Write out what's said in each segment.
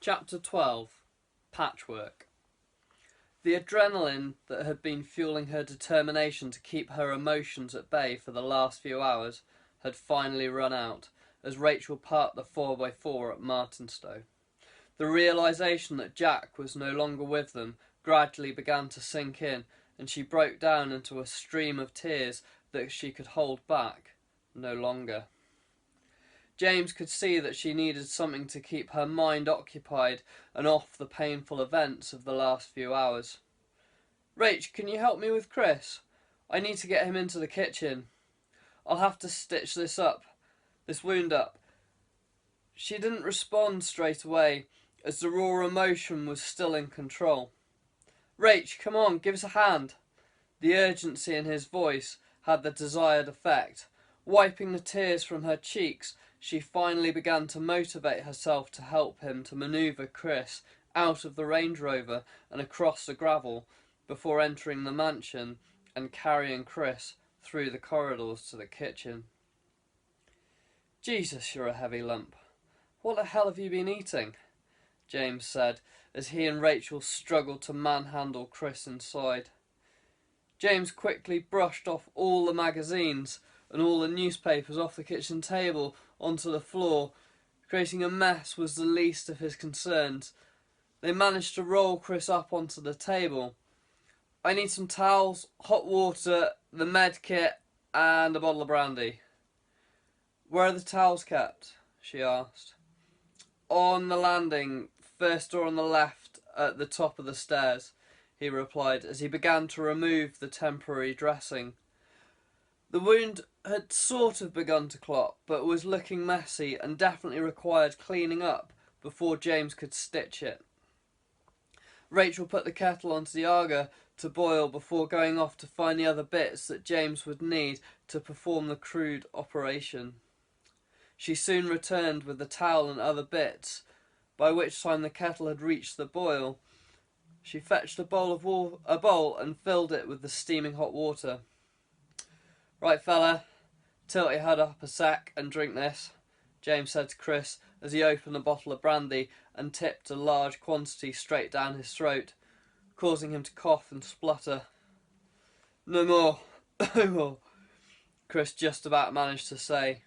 Chapter 12. Patchwork. The adrenaline that had been fueling her determination to keep her emotions at bay for the last few hours had finally run out as Rachel parked the 4x4 at Martinstow. The realisation that Jack was no longer with them gradually began to sink in, and she broke down into a stream of tears that she could hold back no longer. James could see that she needed something to keep her mind occupied and off the painful events of the last few hours. "Rach, can you help me with Chris? I need to get him into the kitchen. I'll have to stitch this wound up." She didn't respond straight away, as the raw emotion was still in control. "Rach, come on, give us a hand." The urgency in his voice had the desired effect. Wiping the tears from her cheeks, she finally began to motivate herself to help him to manoeuvre Chris out of the Range Rover and across the gravel before entering the mansion and carrying Chris through the corridors to the kitchen. "Jesus, you're a heavy lump. What the hell have you been eating?" James said, as he and Rachel struggled to manhandle Chris inside. James quickly brushed off all the magazines and all the newspapers off the kitchen table onto the floor. Creating a mess was the least of his concerns. They managed to roll Chris up onto the table. "I need some towels, hot water, the med kit, and a bottle of brandy." "Where are the towels kept?" she asked. "On the landing, first door on the left at the top of the stairs," he replied as he began to remove the temporary dressing. The wound had sort of begun to clot, but was looking messy and definitely required cleaning up before James could stitch it. Rachel put the kettle onto the Aga to boil before going off to find the other bits that James would need to perform the crude operation. She soon returned with the towel and other bits, by which time the kettle had reached the boil. She fetched a bowl and filled it with the steaming hot water. "Right, fella, tilt your head up a sec and drink this," James said to Chris as he opened a bottle of brandy and tipped a large quantity straight down his throat, causing him to cough and splutter. "No more, no more," Chris just about managed to say.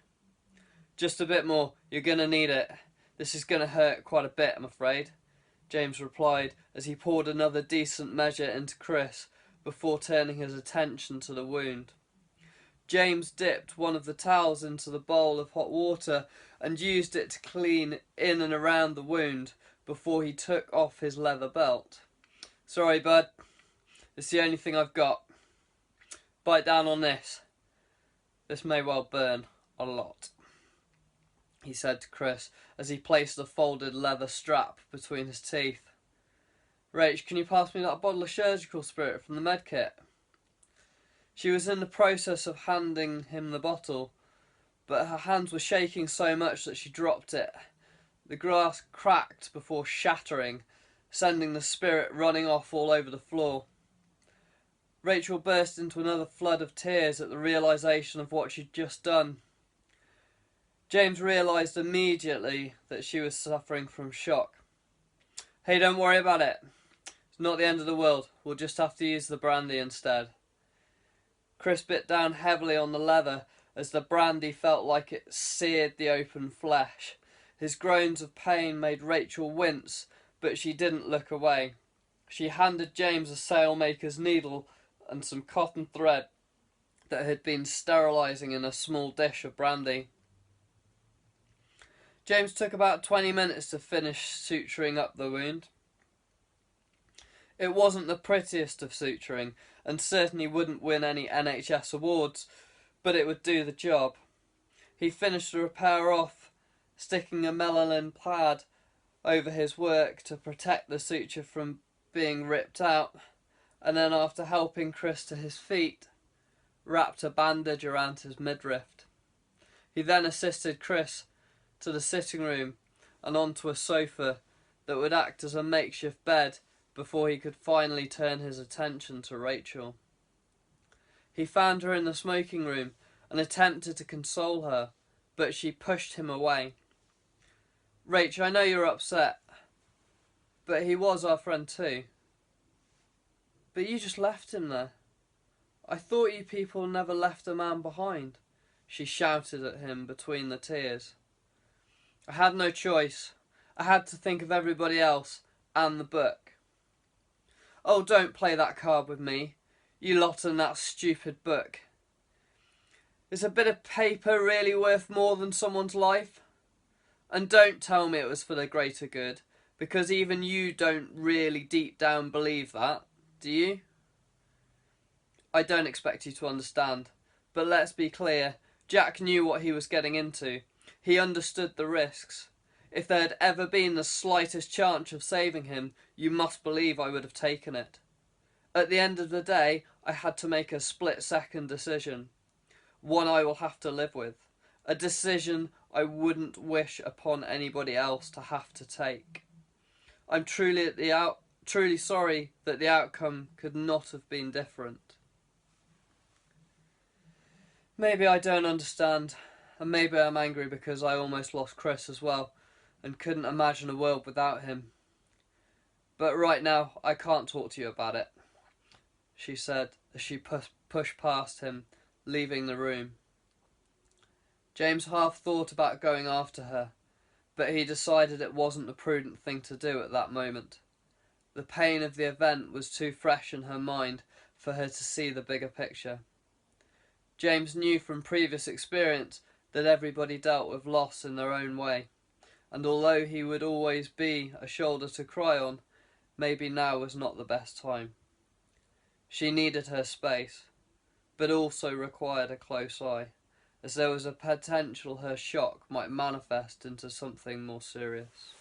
"Just a bit more, you're gonna need it. This is gonna hurt quite a bit, I'm afraid," James replied as he poured another decent measure into Chris before turning his attention to the wound. James dipped one of the towels into the bowl of hot water and used it to clean in and around the wound before he took off his leather belt. "Sorry, bud. It's the only thing I've got. Bite down on this. This may well burn a lot," he said to Chris as he placed the folded leather strap between his teeth. "Rach, can you pass me that bottle of surgical spirit from the med kit?" She was in the process of handing him the bottle, but her hands were shaking so much that she dropped it. The glass cracked before shattering, sending the spirit running off all over the floor. Rachel burst into another flood of tears at the realisation of what she'd just done. James realised immediately that she was suffering from shock. "Hey, don't worry about it. It's not the end of the world. We'll just have to use the brandy instead." Chris bit down heavily on the leather as the brandy felt like it seared the open flesh. His groans of pain made Rachel wince, but she didn't look away. She handed James a sailmaker's needle and some cotton thread that had been sterilising in a small dish of brandy. James took about 20 minutes to finish suturing up the wound. It wasn't the prettiest of suturing, and certainly wouldn't win any NHS awards, but it would do the job. He finished the repair off, sticking a melanin pad over his work to protect the suture from being ripped out, and then after helping Chris to his feet, wrapped a bandage around his midriff. He then assisted Chris to the sitting room and onto a sofa that would act as a makeshift bed before he could finally turn his attention to Rachel. He found her in the smoking room and attempted to console her, but she pushed him away. "Rach, I know you're upset. But he was our friend too. But you just left him there. I thought you people never left a man behind, she shouted at him between the tears. I had no choice. I had to think of everybody else and the book. Oh, don't play that card with me, you lot and that stupid book. Is a bit of paper really worth more than someone's life? And don't tell me it was for the greater good, because even you don't really deep down believe that, do you? I don't expect you to understand, but let's be clear, Jack knew what he was getting into. He understood the risks. If there had ever been the slightest chance of saving him, you must believe I would have taken it. At the end of the day, I had to make a split-second decision. One I will have to live with. A decision I wouldn't wish upon anybody else to have to take. I'm truly sorry that the outcome could not have been different. Maybe I don't understand, and maybe I'm angry because I almost lost Chris as well, and couldn't imagine a world without him. But right now, I can't talk to you about it, she said as she pushed past him, leaving the room. James half thought about going after her, but he decided it wasn't the prudent thing to do at that moment. The pain of the event was too fresh in her mind for her to see the bigger picture. James knew from previous experience that everybody dealt with loss in their own way, and although he would always be a shoulder to cry on, maybe now was not the best time. She needed her space, but also required a close eye, as there was a potential her shock might manifest into something more serious.